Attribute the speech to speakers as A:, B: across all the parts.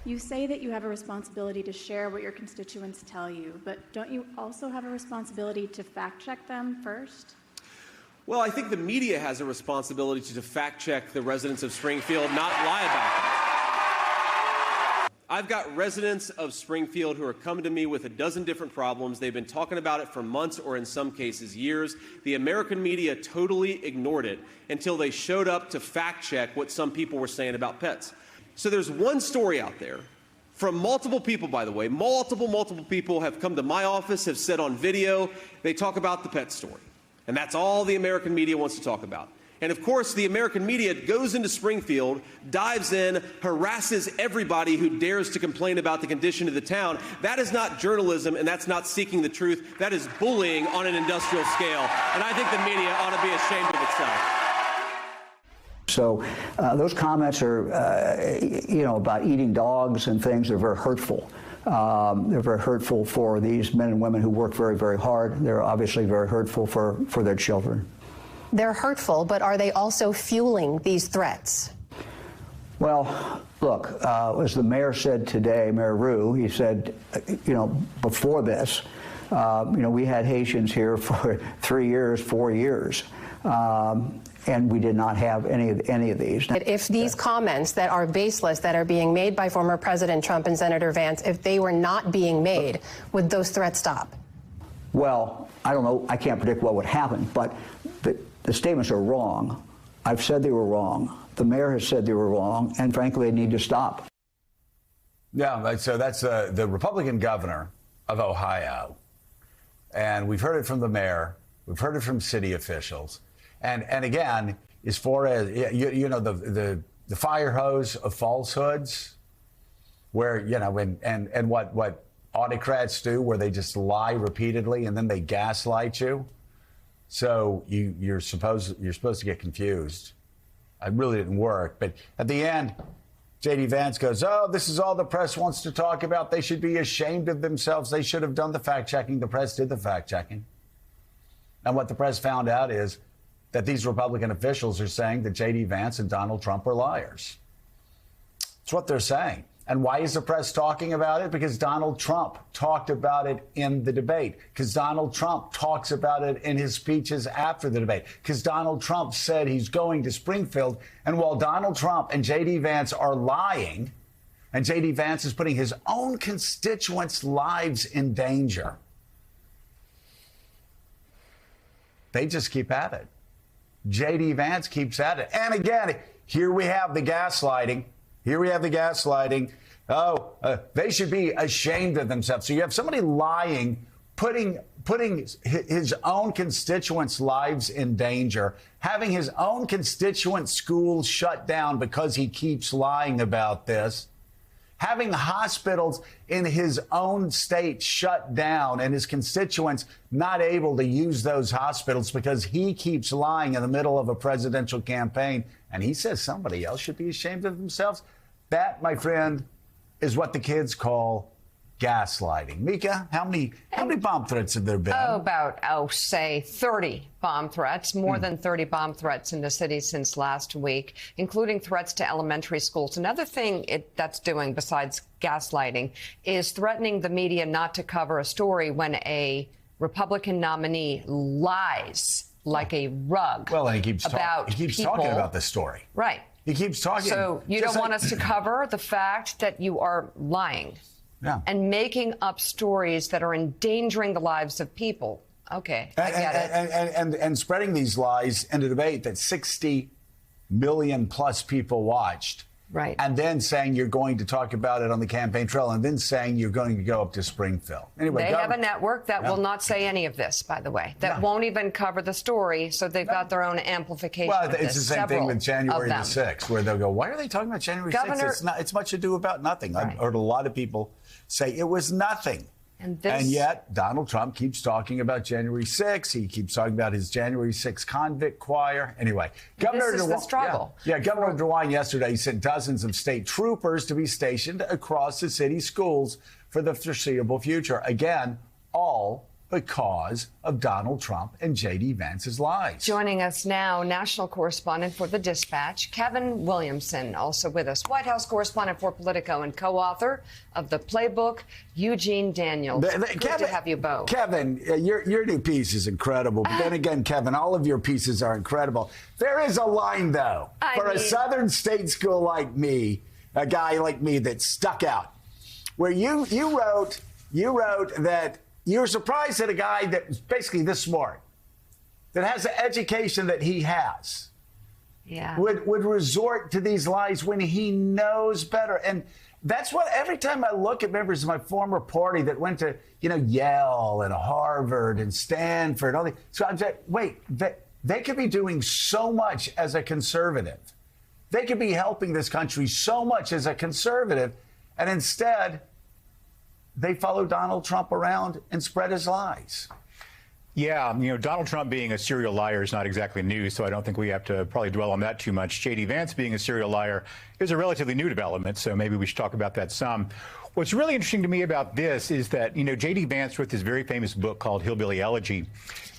A: You say that you have a responsibility to share what your constituents tell you, but don't you also have a responsibility to fact-check them first?
B: Well, I think the media has a responsibility to fact-check the residents of Springfield, not lie about them. I've got residents of Springfield who are coming to me with a dozen different problems. They've been talking about it for months or in some cases years. The American media totally ignored it until they showed up to fact-check what some people were saying about pets. So there's one story out there from multiple people, by the way. Multiple people have come to my office, have said on video, they talk about the pet story. And that's all the American media wants to talk about. And of course, the American media goes into Springfield, dives in, harasses everybody who dares to complain about the condition of the town. That is not journalism, and that's not seeking the truth. That is bullying on an industrial scale. And I think the media ought to be ashamed of itself.
C: So those comments are, about eating dogs and things are very hurtful. They're very hurtful for these men and women who work very, very hard. They're obviously very hurtful for their children.
D: They're hurtful, but are they also fueling these threats?
C: Well, look, as the mayor said today, Mayor Rue, he said, before this, we had Haitians here for 3 years, 4 years. And we did not have any of these.
D: If these comments that are baseless, that are being made by former President Trump and Senator Vance, if they were not being made, would those threats stop?
C: Well, I don't know. I can't predict what would happen, but the statements are wrong. I've said they were wrong. The mayor has said they were wrong, and frankly, they need to stop.
E: Yeah, so that's the Republican governor of Ohio. And we've heard it from the mayor. We've heard it from city officials. And again, as far as, the fire hose of falsehoods, where, and what autocrats do, where they just lie repeatedly and then they gaslight you. So you're supposed to get confused. It really didn't work. But at the end, J.D. Vance goes, oh, this is all the press wants to talk about. They should be ashamed of themselves. They should have done the fact-checking. The press did the fact-checking. And what the press found out is that these Republican officials are saying that J.D. Vance and Donald Trump are liars. That's what they're saying. And why is the press talking about it? Because Donald Trump talked about it in the debate. Because Donald Trump talks about it in his speeches after the debate. Because Donald Trump said he's going to Springfield. And while Donald Trump and J.D. Vance are lying, and J.D. Vance is putting his own constituents' lives in danger, they just keep at it. J.D. Vance keeps at it. And again, here we have the gaslighting. They should be ashamed of themselves. So you have somebody lying, putting his own constituents' lives in danger, having his own constituent schools shut down because he keeps lying about this, having hospitals in his own state shut down and his constituents not able to use those hospitals because he keeps lying in the middle of a presidential campaign. And he says somebody else should be ashamed of themselves. That, my friend, is what the kids call gaslighting. Mika, how many bomb threats have there been?
F: Say 30 bomb threats, more than 30 bomb threats in the city since last week, including threats to elementary schools. Another thing that's doing besides gaslighting is threatening the media not to cover a story when a Republican nominee lies like a rug.
E: Well, and he keeps talking about this story.
F: Right.
E: He keeps talking.
F: So you don't want us to cover the fact that you are lying.
E: Yeah.
F: And making up stories that are endangering the lives of people. Okay, I get it.
E: And spreading these lies in a debate that 60 million plus people watched.
F: Right.
E: And then saying you're going to talk about it on the campaign trail and then saying you're going to go up to Springfield. Anyway,
F: they have a network that will not say any of this, by the way, that won't even cover the story. So they've got their own amplification.
E: Well,
F: of
E: it's
F: this.
E: the same thing with January the 6th, where they'll go, why are they talking about January 6th? It's much ado about nothing.
F: Right.
E: I've heard a lot of people say it was nothing. And yet Donald Trump keeps talking about January 6th. He keeps talking about his January 6th convict choir. Anyway,
F: Governor DeWine, the struggle.
E: Governor DeWine yesterday sent dozens of state troopers to be stationed across the city's schools for the foreseeable future. Again, all because of Donald Trump and J.D. Vance's lies.
F: Joining us now, national correspondent for The Dispatch, Kevin Williamson, also with us, White House correspondent for Politico and co-author of The Playbook, Eugene Daniels. Good to have you both.
E: Kevin, your new piece is incredible. But then again, Kevin, all of your pieces are incredible. There is a line, though, a Southern state school like me, a guy like me that stuck out, where you wrote that you were surprised that a guy that was basically this smart, that has the education that he has, would resort to these lies when he knows better. And that's what, every time I look at members of my former party that went to, Yale and Harvard and Stanford, all these, so I'm saying, wait, they could be doing so much as a conservative. They could be helping this country so much as a conservative, and instead, they follow Donald Trump around and spread his lies.
G: Yeah, Donald Trump being a serial liar is not exactly new, so I don't think we have to probably dwell on that too much. J.D. Vance being a serial liar is a relatively new development, so maybe we should talk about that some. What's really interesting to me about this is that, J.D. Vance wrote this very famous book called Hillbilly Elegy,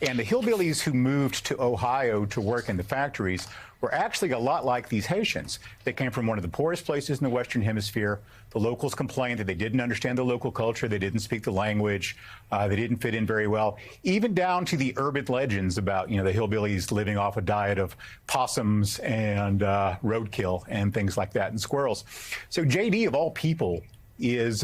G: and the hillbillies who moved to Ohio to work in the factories were actually a lot like these Haitians. They came from one of the poorest places in the Western Hemisphere. The locals complained that they didn't understand the local culture, they didn't speak the language, they didn't fit in very well, even down to the urban legends about, the hillbillies living off a diet of possums and roadkill and things like that, and squirrels. So J.D., of all people, is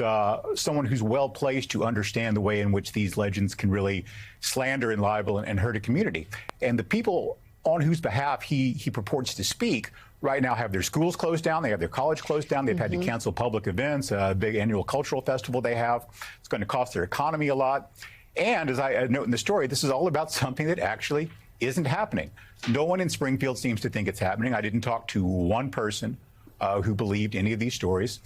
G: someone who's well-placed to understand the way in which these legends can really slander and libel and hurt a community. And the people on whose behalf he purports to speak right now have their schools closed down, they have their college closed down, they've had to cancel public events, a big annual cultural festival they have. It's going to cost their economy a lot. And as I note in the story, this is all about something that actually isn't happening. No one in Springfield seems to think it's happening. I didn't talk to one person who believed any of these stories.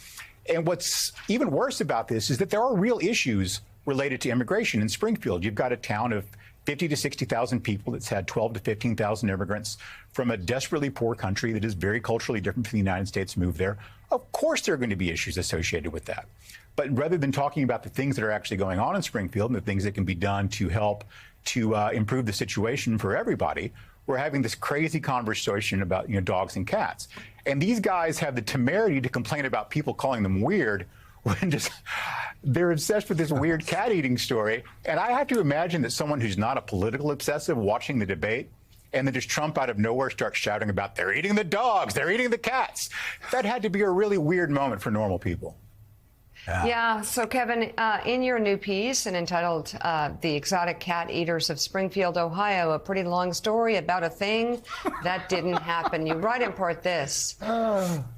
G: And what's even worse about this is that there are real issues related to immigration in Springfield. You've got a town of 50 to 60,000 people that's had 12 to 15,000 immigrants from a desperately poor country that is very culturally different from the United States move there. Of course there are going to be issues associated with that. But rather than talking about the things that are actually going on in Springfield and the things that can be done to help to improve the situation for everybody, we're having this crazy conversation about dogs and cats. And these guys have the temerity to complain about people calling them weird when they're obsessed with this weird cat eating story. And I have to imagine that someone who's not a political obsessive watching the debate, and then just Trump out of nowhere starts shouting about they're eating the dogs, they're eating the cats. That had to be a really weird moment for normal people.
F: Yeah. So, Kevin, in your new piece and entitled The Exotic Cat Eaters of Springfield, Ohio, a pretty long story about a thing that didn't happen. You write in part this.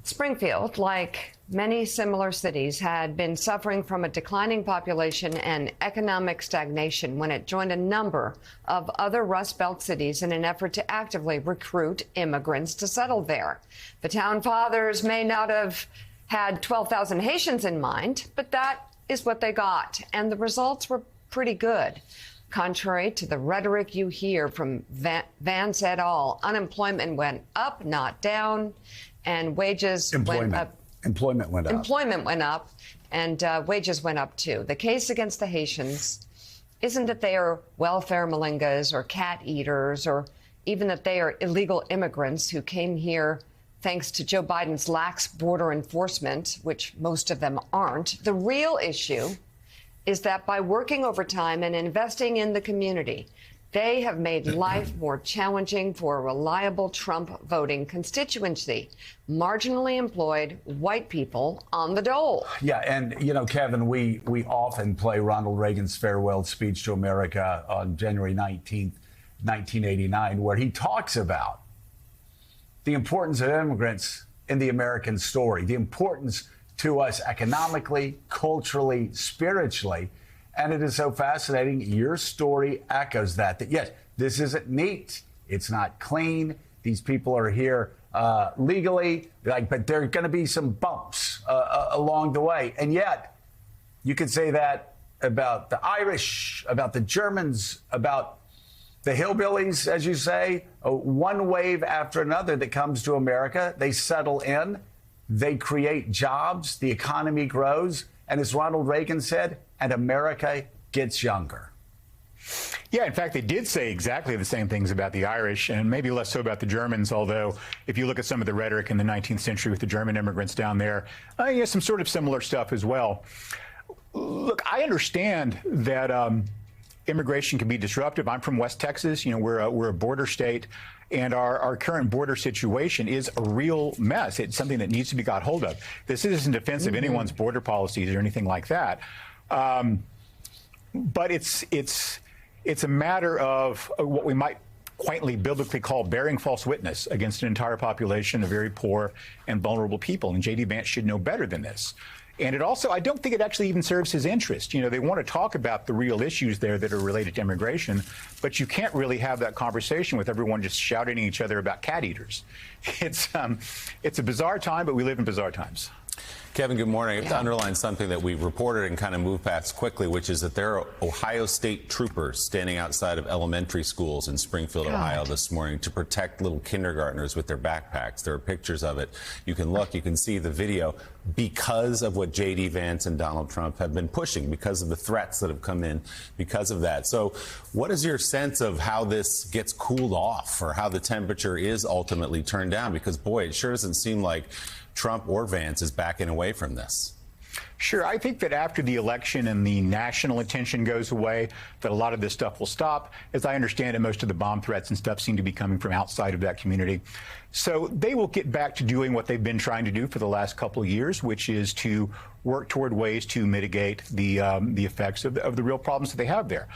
F: Springfield, like many similar cities, had been suffering from a declining population and economic stagnation when it joined a number of other Rust Belt cities in an effort to actively recruit immigrants to settle there. The town fathers may not have had 12,000 Haitians in mind, but that is what they got. And the results were pretty good. Contrary to the rhetoric you hear from Vance et al., unemployment went up, not down, and wages went up.
E: Employment went up.
F: Employment went up, and wages went up, too. The case against the Haitians isn't that they are welfare malingas or cat eaters or even that they are illegal immigrants who came here thanks to Joe Biden's lax border enforcement, which most of them aren't. The real issue is that by working overtime and investing in the community, they have made life more challenging for a reliable Trump voting constituency, marginally employed white people on the dole.
E: Yeah, and, Kevin, we often play Ronald Reagan's farewell speech to America on January 19th, 1989, where he talks about the importance of immigrants in the American story, the importance to us economically, culturally, spiritually. And it is so fascinating. Your story echoes that yes, this isn't neat. It's not clean. These people are here legally, but there are going to be some bumps along the way. And yet you could say that about the Irish, about the Germans, about the hillbillies, as you say, one wave after another that comes to America. They settle in, they create jobs, the economy grows, and as Ronald Reagan said, and America gets younger.
G: Yeah, in fact, they did say exactly the same things about the Irish, and maybe less so about the Germans, although if you look at some of the rhetoric in the 19th century with the German immigrants down there, you have some sort of similar stuff as well. Look, I understand that immigration can be disruptive. I'm from West Texas. We're a border state, and our current border situation is a real mess. It's something that needs to be got hold of. This isn't in defense of anyone's border policies or anything like that. But it's a matter of what we might quaintly biblically call bearing false witness against an entire population of very poor and vulnerable people. And J.D. Vance should know better than this. And it also, I don't think it actually even serves his interest. They want to talk about the real issues there that are related to immigration, but you can't really have that conversation with everyone just shouting at each other about cat eaters. It's a bizarre time, but we live in bizarre times.
H: Kevin, good morning. I have to underline something that we've reported and kind of moved past quickly, which is that there are Ohio State troopers standing outside of elementary schools in Springfield, Ohio this morning to protect little kindergartners with their backpacks. There are pictures of it. You can look, you can see the video because of what J.D. Vance and Donald Trump have been pushing, because of the threats that have come in because of that. So what is your sense of how this gets cooled off, or how the temperature is ultimately turned down? Because, boy, it sure doesn't seem like Trump or Vance is backing away from this.
G: Sure. I think that after the election and the national attention goes away, that a lot of this stuff will stop. As I understand it, most of the bomb threats and stuff seem to be coming from outside of that community. So they will get back to doing what they've been trying to do for the last couple of years, which is to work toward ways to mitigate the effects of the real problems that they have there.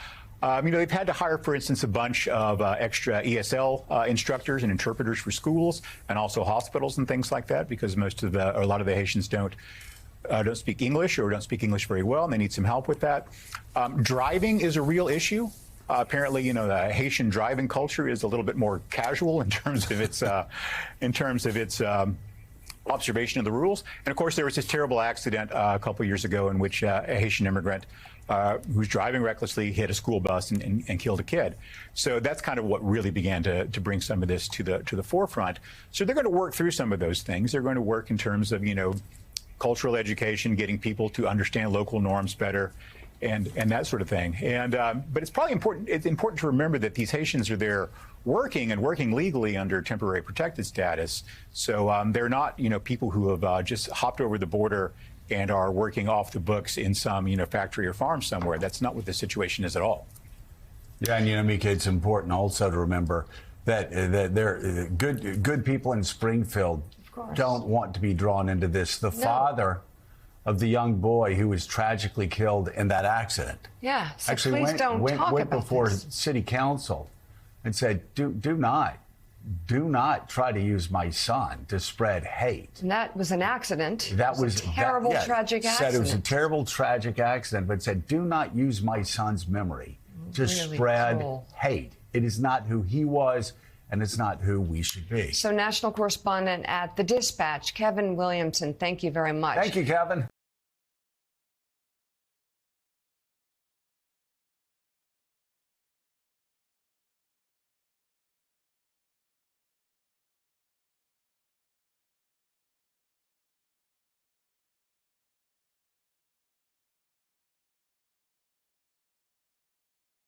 G: They've had to hire, for instance, a bunch of extra ESL instructors and interpreters for schools and also hospitals and things like that, because a lot of the Haitians don't speak English or don't speak English very well, and they need some help with that. Driving is a real issue. Apparently, the Haitian driving culture is a little bit more casual in terms of its observation of the rules. And of course, there was this terrible accident a couple years ago in which a Haitian immigrant who was driving recklessly hit a school bus and killed a kid. So that's kind of what really began to bring some of this to the forefront. So they're going to work through some of those things. They're going to work in terms of cultural education, getting people to understand local norms better, and that sort of thing. And but it's probably important. It's important to remember that these Haitians are there working legally under temporary protected status. So they're not people who have just hopped over the border and are working off the books in some factory or farm somewhere. That's not what the situation is at all.
E: Yeah, and Mika, it's important also to remember that there good people in Springfield don't want to be drawn into this. The father of the young boy who was tragically killed in that accident.
F: Yeah, so
E: actually
F: please don't talk
E: went
F: about
E: before
F: this.
E: city council and said, do not try to use my son to spread hate.
F: And that was an accident.
E: That was
F: a terrible, tragic accident.
E: Said it was a terrible, tragic accident, but said, do not use my son's memory to
F: Really
E: spread
F: cool.
E: hate. It is not who he was, and it's not who we should be.
F: So national correspondent at The Dispatch, Kevin Williamson, thank you very much.
E: Thank you, Kevin.